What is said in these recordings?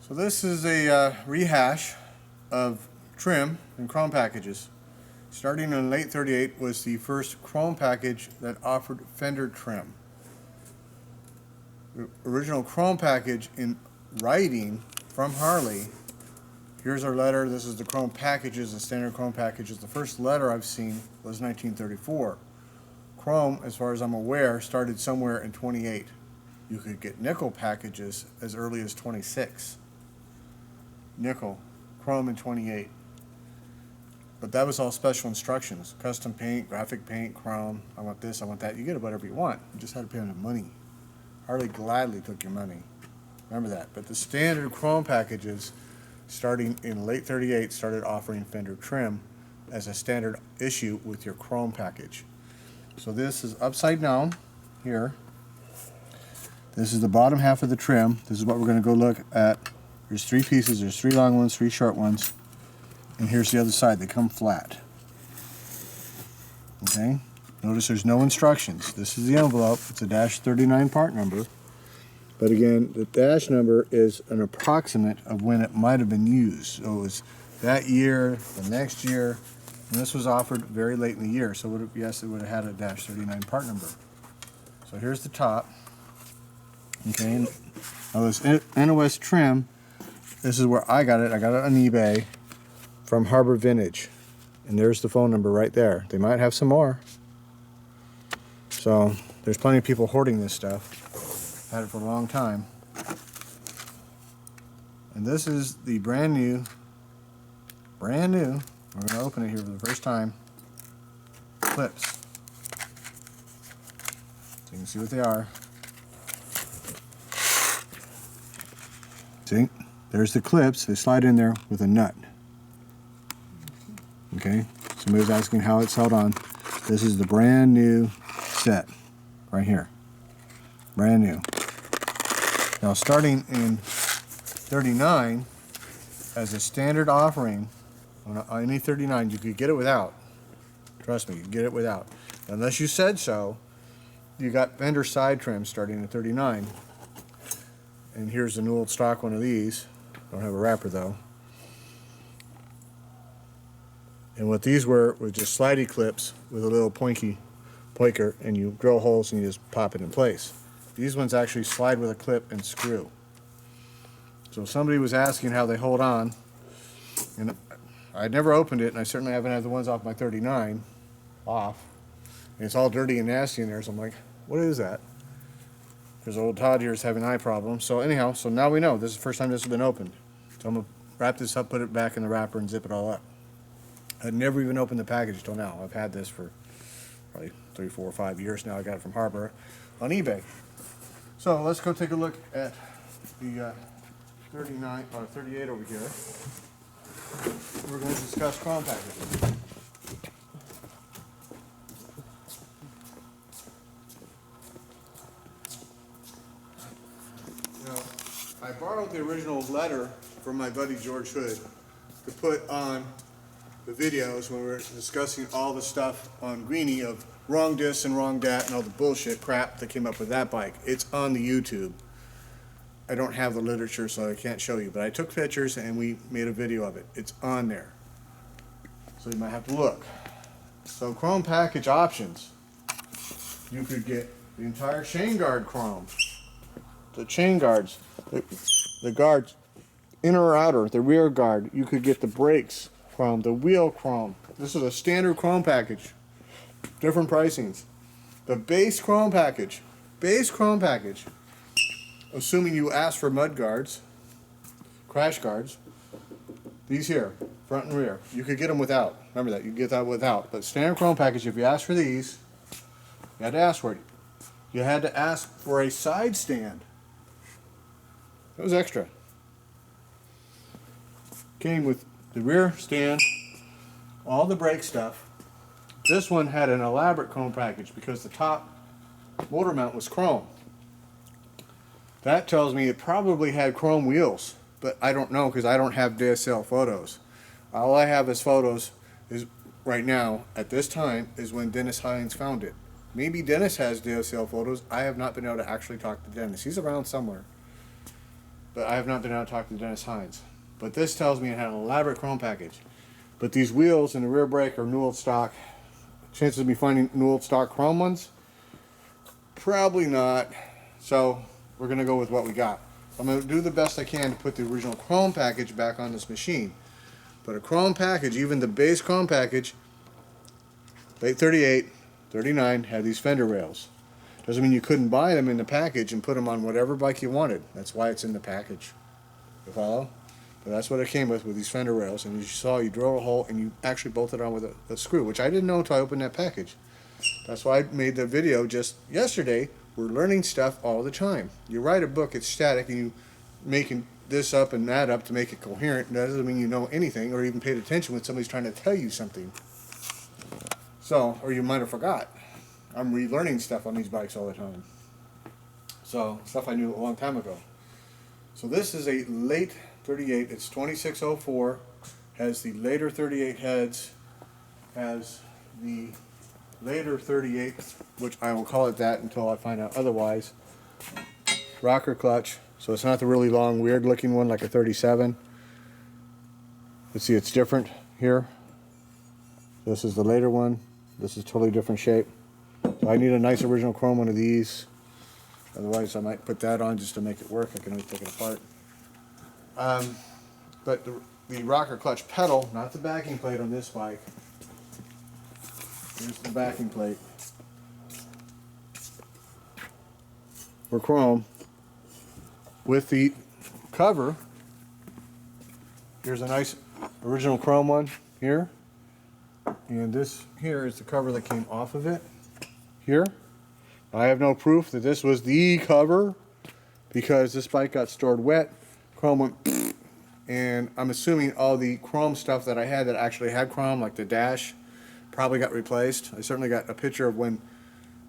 So this is a rehash of trim and chrome packages. Starting in late '38 was the first chrome package that offered fender trim. The original chrome package in writing from Harley. Here's our letter. This is the chrome packages, the standard chrome packages. The first letter I've seen was 1934. Chrome, as far as I'm aware, started somewhere in '28. You could get nickel packages as early as '26. Nickel, chrome in '28. But that was all special instructions. Custom paint, graphic paint, chrome. I want this, I want that. You get it whatever you want. You just had to pay them money. Harley gladly took your money. Remember that. But the standard chrome packages, starting in late '38, started offering fender trim as a standard issue with your chrome package. So this is upside down here. This is the bottom half of the trim. This is what we're going to go look at. There's three pieces. There's three long ones, three short ones. And here's the other side. They come flat. Okay? Notice there's no instructions. This is the envelope. It's a -39 part number. But again, the dash number is an approximate of when it might have been used. So it was that year, the next year, and this was offered very late in the year. So yes, it would have had a -39 part number. So here's the top. Okay, now this NOS trim, this is where I got it. I got it on eBay from Harbor Vintage. And there's the phone number right there. They might have some more. So there's plenty of people hoarding this stuff. Had it for a long time. And this is the brand new, we're going to open it here for the first time, clips. So you can see what they are. See, there's the clips. They slide in there with a nut. Okay, somebody was asking how it's held on. This is the brand new set right here. Brand new. Now starting in '39, as a standard offering, on any '39, you could get it without. Trust me, you could get it without. Unless you said so, you got fender side trim starting in '39. And here's an old stock one of these. Don't have a wrapper though. And what these were was just slidey clips with a little pointer, and you drill holes and you just pop it in place. These ones actually slide with a clip and screw. So somebody was asking how they hold on, and I'd never opened it, and I certainly haven't had the ones off my '39 off. And it's all dirty and nasty in there, so I'm like, what is that? Because old Todd here is having eye problems. So anyhow, so now we know. This is the first time this has been opened. So I'm going to wrap this up, put it back in the wrapper, and zip it all up. I'd never even opened the package till now. I've had this for probably 3, 4, 5 years now. I got it from Harbor on eBay. So let's go take a look at the 39 or 38 over here. We're going to discuss chrome packages. I borrowed the original letter from my buddy George Hood to put on the videos when we were discussing all the stuff on Greenie of wrong this and wrong that and all the bullshit crap that came up with that bike. It's on the YouTube. I don't have the literature, so I can't show you, but I took pictures and we made a video of it. It's on there. So you might have to look. So chrome package options. You could get the entire chain guard chrome. The chain guards, the guards, inner or outer, the rear guard. You could get the brakes chrome, the wheel chrome. This is a standard chrome package. Different pricings. The base chrome package, assuming you ask for mud guards, crash guards, these here, front and rear. You could get them without. Remember that, you can get that without. But standard chrome package, if you ask for these, you had to ask for it. You had to ask for a side stand. That was extra. Came with the rear stand, all the brake stuff. This one had an elaborate chrome package because the top motor mount was chrome. That tells me it probably had chrome wheels, but I don't know because I don't have DSL photos. All I have as photos is right now, at this time, is when Dennis Hines found it. Maybe Dennis has DSL photos. I have not been able to actually talk to Dennis. He's around somewhere. but I have not been out to talk to Dennis Hines. But this tells me it had an elaborate chrome package. But these wheels in the rear brake are new old stock. Chances of me finding new old stock chrome ones? Probably not. So we're going to go with what we got. I'm going to do the best I can to put the original chrome package back on this machine. But a chrome package, even the base chrome package, late 38, 39, had these fender rails. Doesn't mean you couldn't buy them in the package and put them on whatever bike you wanted. That's why it's in the package. You follow? But that's what it came with these fender rails. And as you saw, you drilled a hole and you actually bolted on with a screw, which I didn't know until I opened that package. That's why I made the video just yesterday. We're learning stuff all the time. You write a book, it's static, and you making this up and that up to make it coherent. That doesn't mean you know anything or even paid attention when somebody's trying to tell you something. So, or you might have forgot. I'm relearning stuff on these bikes all the time. So, stuff I knew a long time ago. So this is a late 38. It's 2604. Has the later 38 heads. Has the later 38, which I will call it that until I find out otherwise. Rocker clutch. So it's not the really long, weird looking one like a 37. Let's see, it's different here. This is the later one. This is totally different shape. So I need a nice original chrome one of these. Otherwise I might put that on just to make it work. I can always take it apart. But the rocker clutch pedal, not the backing plate on this bike. Here's the backing plate. For chrome. With the cover, here's a nice original chrome one here. And this here is the cover that came off of it. Here. I have no proof that this was the cover because this bike got stored wet. Chrome went, and I'm assuming all the chrome stuff that I had that actually had chrome, like the dash, probably got replaced. I certainly got a picture of when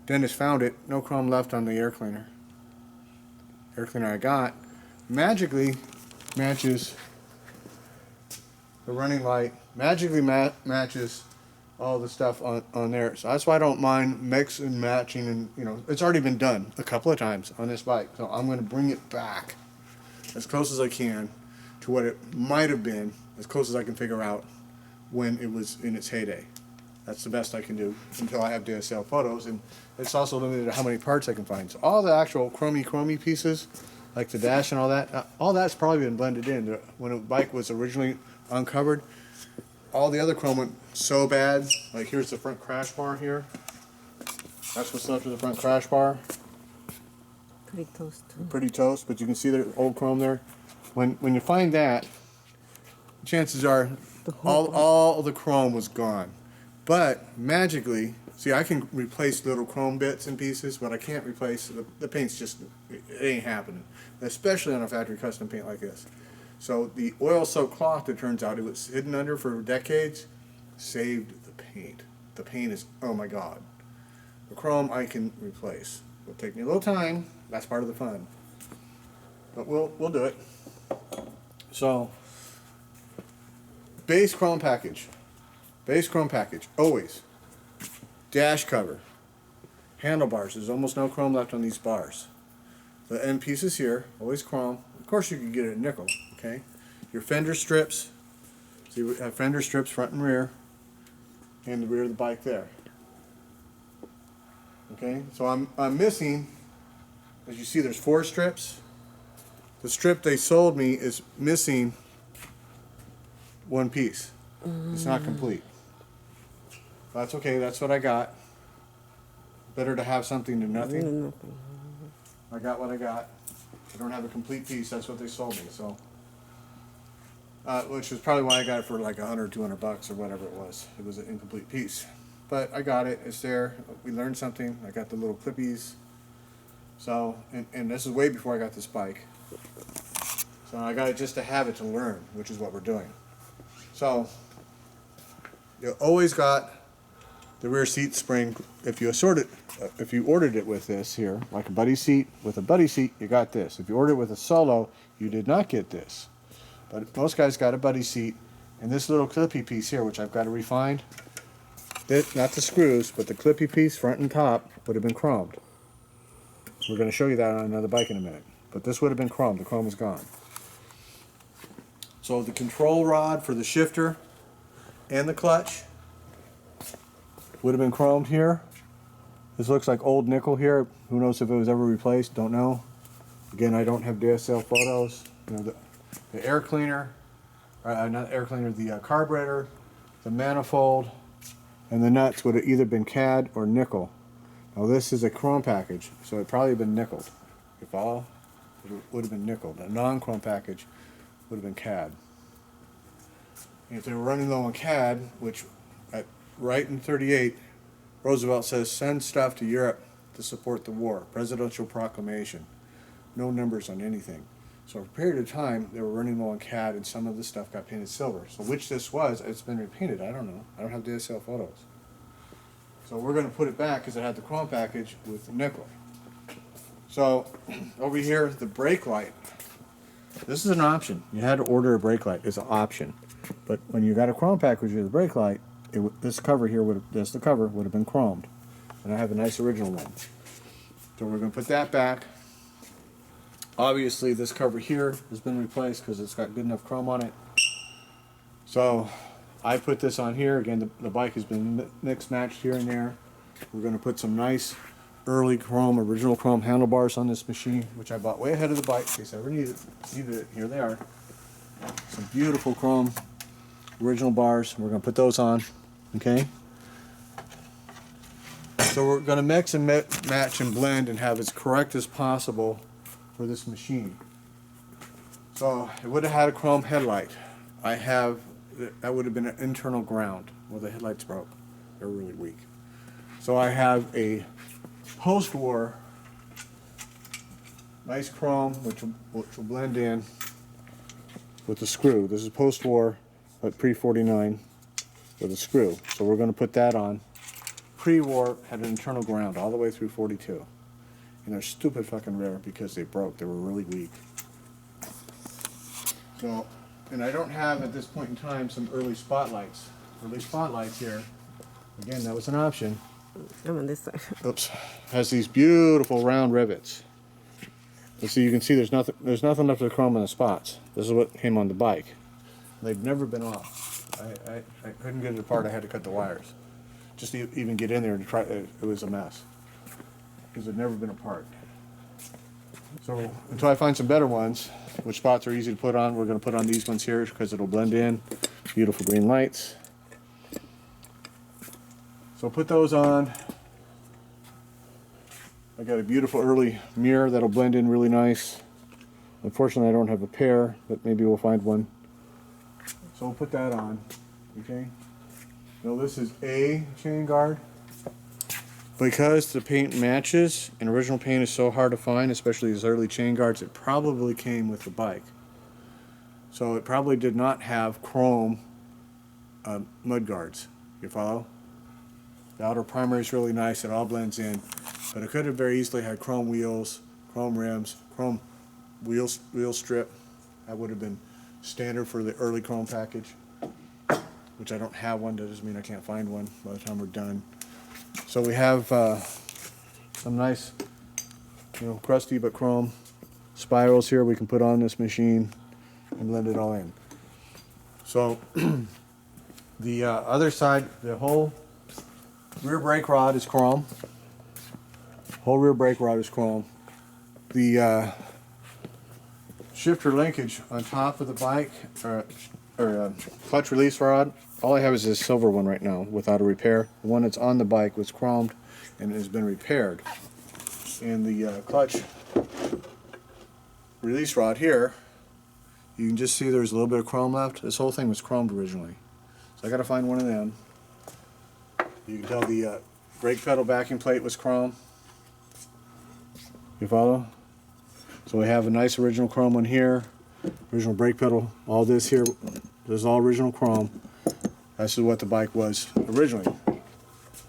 Dennis found it. No chrome left on the air cleaner. Air cleaner I got magically matches the running light, magically matches all the stuff on there. So that's why I don't mind mix and matching, and you know, it's already been done a couple of times on this bike. So I'm going to bring it back as close as I can to what it might have been, as close as I can figure out when it was in its heyday. That's the best I can do until I have DSL photos, and it's also limited to how many parts I can find. So all the actual chromey pieces, like the dash and all that's probably been blended in. When a bike was originally uncovered, all the other chrome went so bad. Like here's the front crash bar here. That's what's left of the front crash bar. Pretty toast too. Pretty toast, but you can see the old chrome there. When you find that, chances are all the chrome was gone. But magically, see, I can replace little chrome bits and pieces, but I can't replace the paint's just, it ain't happening, especially on a factory custom paint like this. So the oil soaked cloth, it turns out, it was hidden under for decades, saved the paint. The paint is, oh my God. The chrome I can replace. It'll take me a little time. That's part of the fun. But we'll do it. So, base chrome package. Base chrome package, always. Dash cover. Handlebars, there's almost no chrome left on these bars. The end pieces here, always chrome. Of course you can get it at nickel, okay? Your fender strips. So you have fender strips front and rear. And the rear of the bike there. Okay, so I'm missing, as you see there's 4 strips. The strip they sold me is missing one piece. It's not complete. That's okay, that's what I got. Better to have something than nothing. I got what I got. I don't have a complete piece, that's what they sold me, so. Which is probably why I got it for like $100 or $200 or whatever it was. It was an incomplete piece. But I got it, it's there. We learned something. I got the little clippies. So, and this is way before I got this bike. So I got it just to have it to learn, which is what we're doing. So, you always got the rear seat spring. If you ordered it with this here, like a buddy seat, with a buddy seat, you got this. If you ordered it with a solo, you did not get this. But most guys got a buddy seat, and this little clippy piece here, which I've got to refine, not the screws, but the clippy piece, front and top, would have been chromed. We're going to show you that on another bike in a minute. But this would have been chrome. The chrome is gone. So the control rod for the shifter and the clutch would have been chromed here. This looks like old nickel here. Who knows if it was ever replaced? Don't know. Again, I don't have DSL photos. You know, the air cleaner, not air cleaner, the carburetor, the manifold, and the nuts would have either been cad or nickel. Now this is a chrome package, so it probably been nickeled. You follow? It would have been nickeled. A non-chrome package would have been cad. And if they were running low on cad, which right in 38, Roosevelt says, send stuff to Europe to support the war. Presidential proclamation. No numbers on anything. So for a period of time, they were running low on cad, and some of the stuff got painted silver. So which this was, it's been repainted. I don't know. I don't have DSL photos. So we're going to put it back because it had the chrome package with the nickel. So over here, the brake light. This is an option. You had to order a brake light. It's an option. But when you got a chrome package with a brake light, this cover here would have been chromed. And I have a nice original one. So we're going to put that back. Obviously, this cover here has been replaced because it's got good enough chrome on it. So I put this on here. Again, the bike has been mixed matched here and there. We're going to put some nice early chrome, original chrome handlebars on this machine, which I bought way ahead of the bike in case I ever needed it. Here they are. Some beautiful chrome original bars. We're going to put those on. Okay. So we're going to mix and match and blend and have as correct as possible for this machine. So it would have had a chrome headlight. That would have been an internal ground. Well, the headlights broke. They're really weak. So I have a post-war nice chrome, which will blend in with the screw. This is post-war, but pre-49 with a screw. So we're going to put that on. Pre-war had an internal ground all the way through 42. And they're stupid fucking rare because they broke. They were really weak. So, and I don't have at this point in time some early spotlights. Early spotlights here. Again, that was an option. I'm on this side. Oops. Has these beautiful round rivets. And so you can see there's nothing left of the chrome in the spots. This is what came on the bike. They've never been off. I couldn't get it apart. I had to cut the wires. Just to even get in there and try. It was a mess. Because they've never been apart. So until I find some better ones, which spots are easy to put on, we're going to put on these ones here because it'll blend in. Beautiful green lights. So put those on. I got a beautiful early mirror that'll blend in really nice. Unfortunately, I don't have a pair, but maybe we'll find one. So we'll put that on. Okay. Now this is a chain guard. Because the paint matches, and original paint is so hard to find, especially these early chain guards, it probably came with the bike. So it probably did not have chrome mud guards. You follow? The outer primer is really nice, it all blends in. But it could have very easily had chrome wheels, chrome rims, chrome wheel strip. That would have been standard for the early chrome package, which I don't have one. That doesn't mean I can't find one by the time we're done. So we have some nice, crusty but chrome spirals here we can put on this machine and blend it all in. So the other side, the whole rear brake rod is chrome. Whole rear brake rod is chrome. The shifter linkage on top of the bike, or clutch release rod, all I have is this silver one right now without a repair. The one that's on the bike was chromed and has been repaired. And the clutch release rod here, you can just see there's a little bit of chrome left. This whole thing was chromed originally. So I gotta find one of them. You can tell the brake pedal backing plate was chrome. You follow? So we have a nice original chrome one here. Original brake pedal. All this here, this is all original chrome. This is what the bike was originally.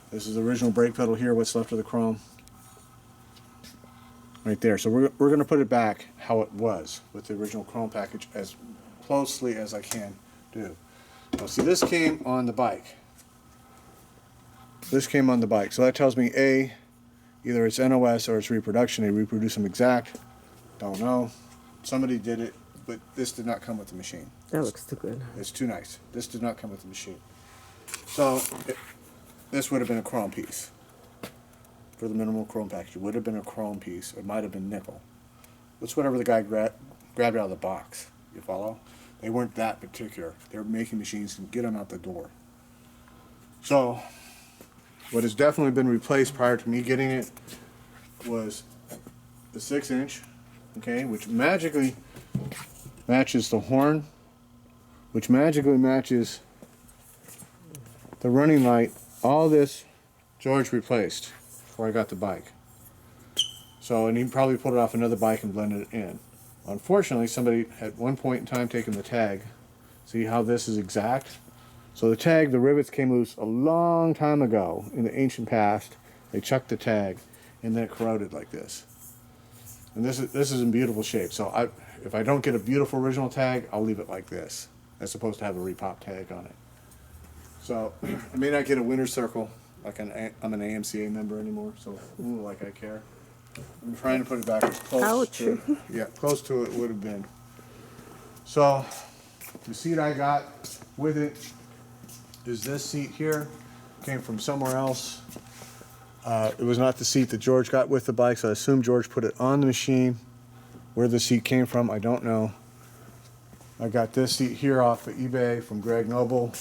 This is the original brake pedal here, what's left of the chrome. Right there. So we're going to put it back how it was with the original chrome package as closely as I can do. Now see, this came on the bike. This came on the bike. So that tells me A, either it's NOS or it's reproduction. They reproduce them exact. Don't know. Somebody did it, but this did not come with the machine. That looks too good. It's too nice. This did not come with the machine. So this would have been a chrome piece. For the minimal chrome package, it would have been a chrome piece. It might have been nickel. It's whatever the guy grabbed out of the box. You follow? They weren't that particular. They were making machines and get them out the door. So what has definitely been replaced prior to me getting it was the 6-inch, okay, which magically matches the horn, which magically matches the running light. All this George replaced before I got the bike. So, and he probably pulled it off another bike and blended it in. Unfortunately, somebody at one point in time taken the tag. See how this is exact? So the tag, the rivets came loose a long time ago in the ancient past. They chucked the tag, and then it corroded like this. And this is in beautiful shape. So if I don't get a beautiful original tag, I'll leave it like this, as opposed to have a repop tag on it. So I may not get a winner's circle, like I'm an AMCA member anymore. So like I care. I'm trying to put it back as close to, yeah, close to it would have been. So the seat I got with it is this seat here. Came from somewhere else. It was not the seat that George got with the bike, so I assume George put it on the machine. Where the seat came from, I don't know. I got this seat here off of eBay from Greg Noble.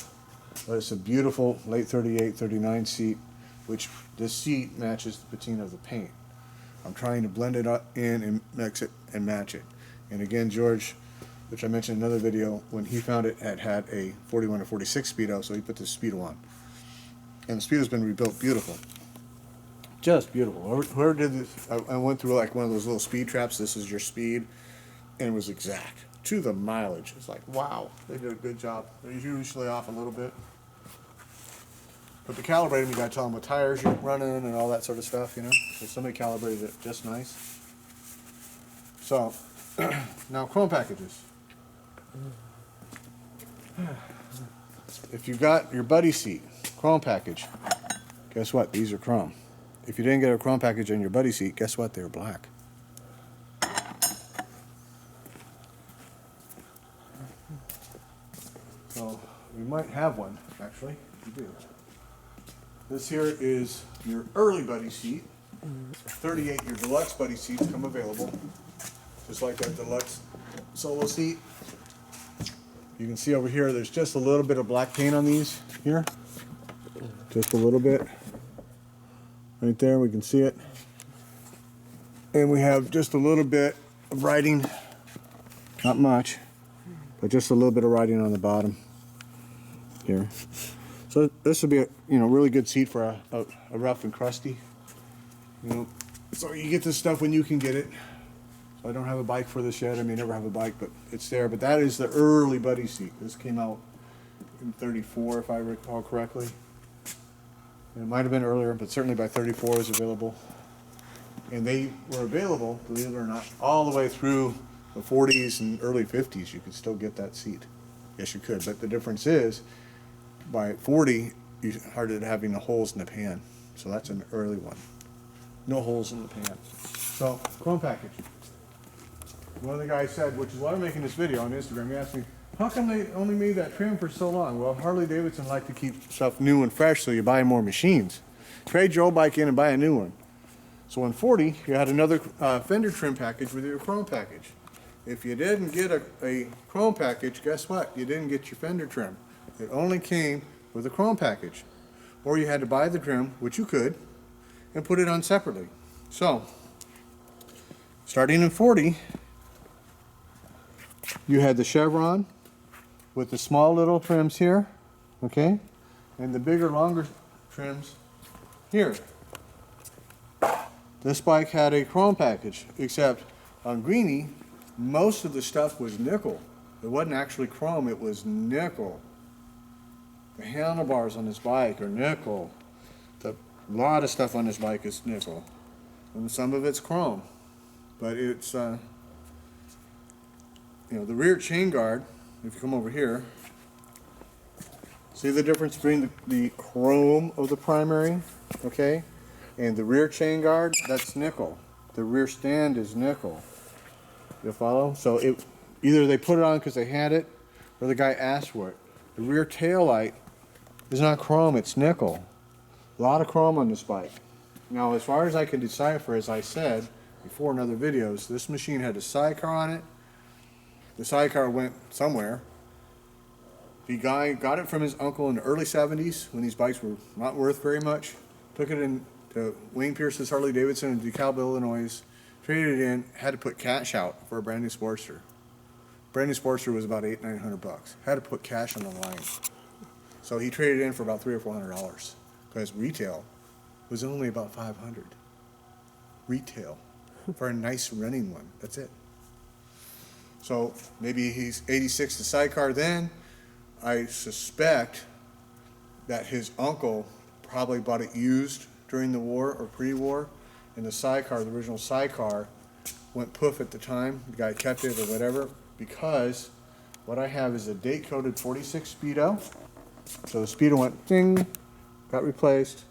It's a beautiful late 38, 39 seat, which this seat matches the patina of the paint. I'm trying to blend it in and mix it and match it. And again, George, which I mentioned in another video, when he found it, had a 41 or 46 Speedo, so he put this Speedo on. And the Speedo's been rebuilt beautiful. Just beautiful. Whoever did this, I went through like one of those little speed traps. This is your speed, and it was exact to the mileage. It's like, wow, they did a good job. They're usually off a little bit. But to calibrate them, you gotta tell them what tires you're running and all that sort of stuff, you know. So somebody calibrated it just nice. So now chrome packages. If you got your buddy seat chrome package, guess what? These are chrome. If you didn't get a chrome package on your buddy seat, guess what? They're black. So we might have one, actually. We do. This here is your early buddy seat. 38, your deluxe buddy seats come available. Just like that deluxe solo seat. You can see over here, there's just a little bit of black paint on these here. Just a little bit. Right there, we can see it. And we have just a little bit of writing. Not much, but just a little bit of writing on the bottom here. So this would be a really good seat for a rough and crusty. So you get this stuff when you can get it. So I don't have a bike for this yet. I may never have a bike, but it's there. But that is the early buddy seat. This came out in 34, if I recall correctly. And it might have been earlier, but certainly by 34 it was available. And they were available, believe it or not, all the way through the 40s and early 50s. You could still get that seat. Yes, you could. But the difference is, by 40, you started having the holes in the pan. So that's an early one. No holes in the pan. So, chrome package. One of the guys said, which is why I'm making this video on Instagram, he asked me, how come they only made that trim for so long? Well, Harley Davidson like to keep stuff new and fresh, so you buy more machines. Trade your old bike in and buy a new one. So in 40, you had another fender trim package with your chrome package. If you didn't get a chrome package, guess what? You didn't get your fender trim. It only came with a chrome package. Or you had to buy the trim, which you could, and put it on separately. So, starting in 40, you had the chevron with the small little trims here, okay? And the bigger, longer trims here. This bike had a chrome package, except on Greenie, most of the stuff was nickel. It wasn't actually chrome, it was nickel. The handlebars on this bike are nickel. A lot of stuff on this bike is nickel. And some of it's chrome. But it's, the rear chain guard, if you come over here, see the difference between the chrome of the primary, okay, and the rear chain guard? That's nickel. The rear stand is nickel. You follow? So it either they put it on because they had it, or the guy asked for it. The rear tail light is not chrome, it's nickel. A lot of chrome on this bike. Now, as far as I can decipher, as I said before in other videos, this machine had a sidecar on it. The sidecar went somewhere. The guy got it from his uncle in the early 70s when these bikes were not worth very much. Took it in to Wayne Pierce's Harley Davidson in DeKalb, Illinois. Traded it in, had to put cash out for a brand new Sportster. Brand new Sportster was about $800-900. Had to put cash on the line. So he traded in for about $300 or $400 because retail was only about $500. Retail for a nice running one. That's it. So maybe he's 86 the sidecar then. I suspect that his uncle probably bought it used during the war or pre-war, and the sidecar, the original sidecar, went poof at the time. The guy kept it or whatever, because what I have is a date-coded 46 Speedo. So the Speedo went ding, got replaced.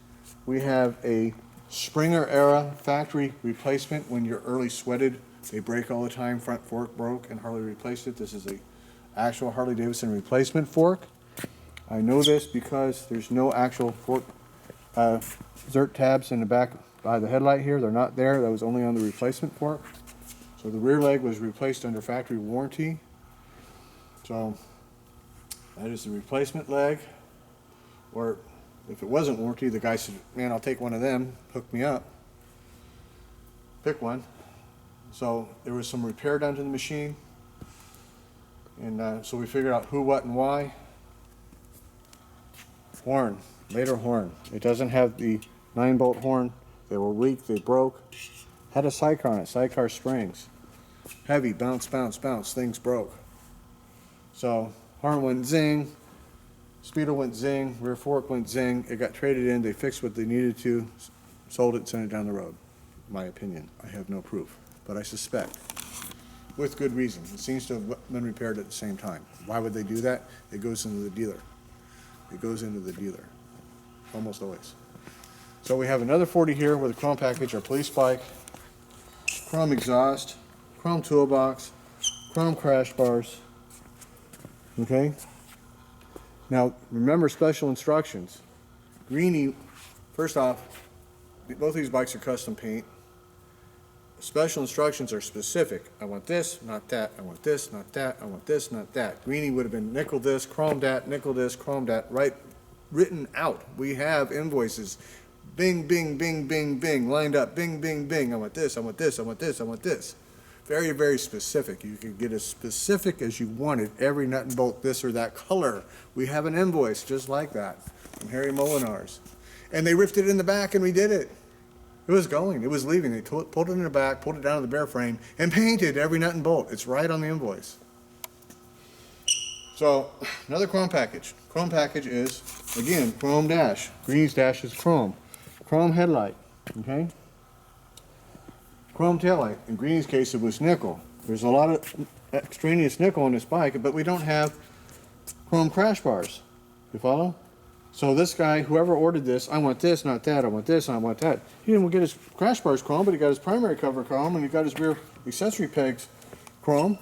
We have a Springer era factory replacement. When you're early sweated, they break all the time. Front fork broke and Harley replaced it. This is a actual Harley Davidson replacement fork. I know this because there's no actual fork zert tabs in the back by the headlight here. They're not there. That was only on the replacement fork. So the rear leg was replaced under factory warranty. So that is the replacement leg. Or if it wasn't warranty, the guy said, man, I'll take one of them, hook me up. Pick one. So there was some repair done to the machine. And so we figured out who, what, and why. Horn, later horn. It doesn't have the 9-bolt horn. They were weak, they broke. Had a sidecar on it, sidecar springs. Heavy, bounce, bounce, bounce, things broke. So horn went zing, Speedo went zing, rear fork went zing. It got traded in, they fixed what they needed to, sold it, sent it down the road. My opinion, I have no proof, but I suspect. With good reason. It seems to have been repaired at the same time. Why would they do that? It goes into the dealer. It goes into the dealer. Almost always. So we have another 40 here with a chrome package, our police bike, chrome exhaust, chrome toolbox, chrome crash bars. Okay? Now, remember special instructions. Greenie, first off, both these bikes are custom paint. Special instructions are specific. I want this, not that. I want this, not that. I want this, not that. Greenie would have been nickel this, chrome that, nickel this, chrome that, right? Written out. We have invoices. Bing, bing, bing, bing, bing, lined up. Bing, bing, bing. I want this, I want this, I want this, I want this. Very, very specific. You can get as specific as you wanted. Every nut and bolt, this or that color. We have an invoice just like that from Harry Molinars. And they ripped it in the back and we did it. It was going, it was leaving. They pulled it in the back, pulled it down to the bare frame, and painted every nut and bolt. It's right on the invoice. So, another chrome package. Chrome package is, again, chrome dash. Green's dash is chrome. Chrome headlight, okay? Chrome taillight. In Green's case, it was nickel. There's a lot of extraneous nickel on this bike, but we don't have chrome crash bars. You follow? So this guy, whoever ordered this, I want this, not that, I want this, I want that. He didn't get his crash bars chrome, but he got his primary cover chrome, and he got his rear accessory pegs chrome.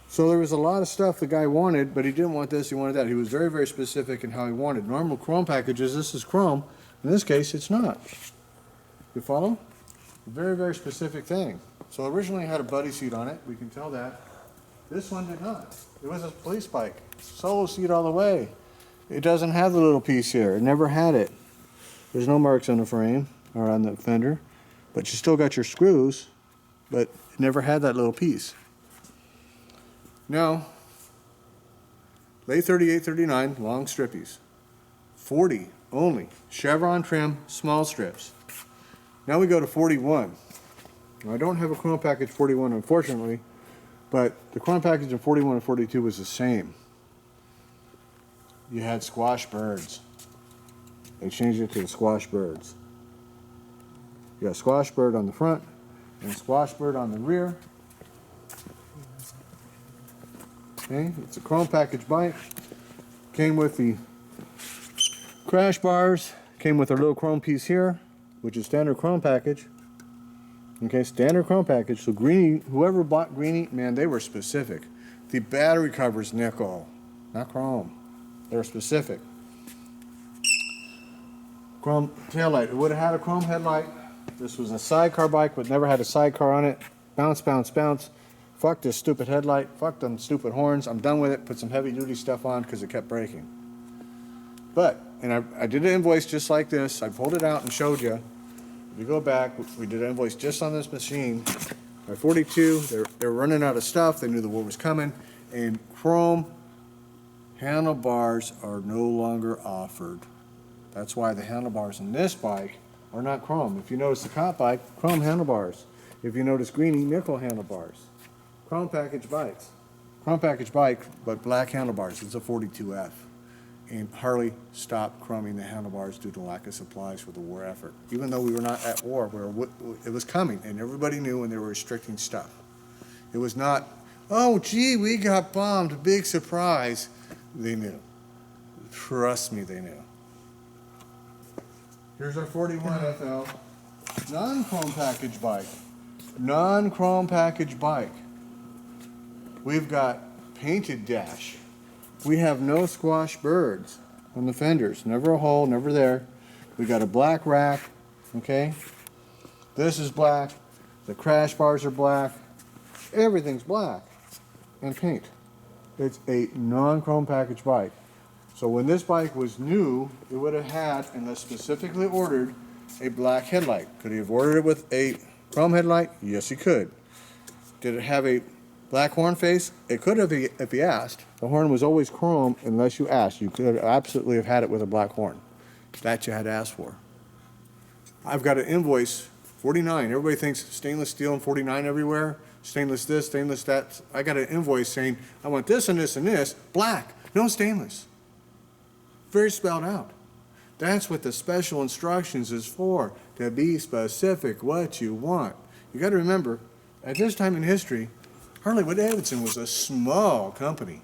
So there was a lot of stuff the guy wanted, but he didn't want this, he wanted that. He was very, very specific in how he wanted. Normal chrome packages, this is chrome. In this case, it's not. You follow? Very, very specific thing. So originally it had a buddy seat on it, we can tell that. This one did not. It was a police bike. Solo seat all the way. It doesn't have the little piece here. It never had it. There's no marks on the frame or on the fender, but you still got your screws, but it never had that little piece. Now, late 38, 39, long strippies. 40 only. Chevron trim, small strips. Now we go to 41. Now, I don't have a chrome package 41, unfortunately, but the chrome package in 41 and 42 was the same. You had squash birds. They changed it to the squash birds. You got squash bird on the front and squash bird on the rear. Okay, it's a chrome package bike. Came with the crash bars. Came with a little chrome piece here, which is standard chrome package. Okay, standard chrome package. So Greenie, whoever bought Greenie, man, they were specific. The battery cover's nickel, not chrome. They were specific. Chrome taillight. It would have had a chrome headlight. This was a sidecar bike, but never had a sidecar on it. Bounce, bounce, bounce. Fuck this stupid headlight. Fuck them stupid horns. I'm done with it. Put some heavy duty stuff on because it kept breaking. But, and I did an invoice just like this. I pulled it out and showed you. If you go back, we did an invoice just on this machine. By 42, they're running out of stuff. They knew the war was coming. And chrome handlebars are no longer offered. That's why the handlebars in this bike are not chrome. If you notice the cop bike, chrome handlebars. If you notice Greenie, nickel handlebars. Chrome package bikes. Chrome package bike, but black handlebars. It's a 42F. And Harley stopped chroming the handlebars due to lack of supplies for the war effort. Even though we were not at war, it was coming, and everybody knew when they were restricting stuff. It was not, oh, gee, we got bombed, big surprise. They knew. Trust me, they knew. Here's our 41 FL, non-chrome package bike. Non-chrome package bike. We've got painted dash. We have no squash birds on the fenders. Never a hole, never there. We got a black rack, okay? This is black. The crash bars are black. Everything's black and paint. It's a non-chrome package bike. So when this bike was new, it would have had, unless specifically ordered, a black headlight. Could he have ordered it with a chrome headlight? Yes, he could. Did it have a black horn face? It could have if he asked. The horn was always chrome unless you asked. You could absolutely have had it with a black horn. That you had to ask for. I've got an invoice, 49. Everybody thinks stainless steel and 49 everywhere. Stainless this, stainless that. I got an invoice saying, I want this and this and this, black, no stainless. Very spelled out. That's what the special instructions is for, to be specific what you want. You got to remember, at this time in history, Harley-Davidson was a small company.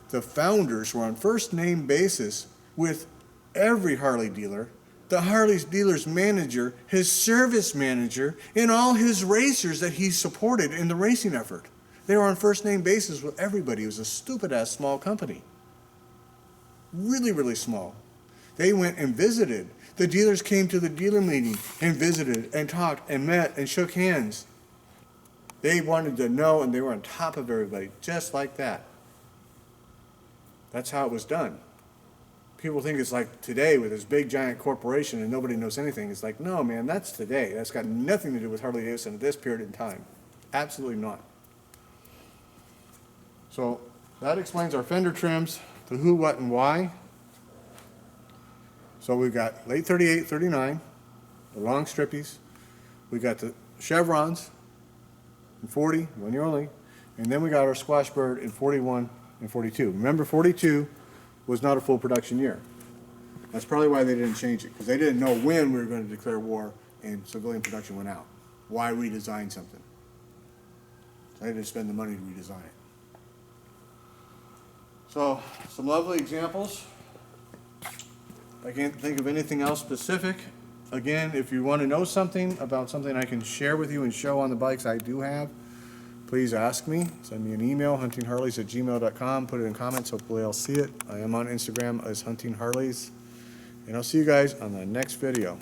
The founders were on first name basis with every Harley dealer, the Harley's dealer's manager, his service manager, and all his racers that he supported in the racing effort. They were on first name basis with everybody. It was a stupid-ass small company. Really, really small. They went and visited. The dealers came to the dealer meeting and visited and talked and met and shook hands. They wanted to know, and they were on top of everybody, just like that. That's how it was done. People think it's like today with this big giant corporation and nobody knows anything. It's like, no, man, that's today. That's got nothing to do with Harley-Davidson at this period in time. Absolutely not. So that explains our fender trims, the who, what, and why. So we've got late 38, 39, the long strippies. We got the chevrons in 40, 1 year only. And then we got our squash bird in 41 and 42. Remember, 42 was not a full production year. That's probably why they didn't change it, because they didn't know when we were going to declare war and civilian production went out. Why redesign something? So they didn't spend the money to redesign it. So, some lovely examples. I can't think of anything else specific. Again, if you want to know something about something I can share with you and show on the bikes I do have, please ask me. Send me an email, huntingharleys@gmail.com. Put it in comments. Hopefully I'll see it. I am on Instagram as Hunting Harleys. And I'll see you guys on the next video.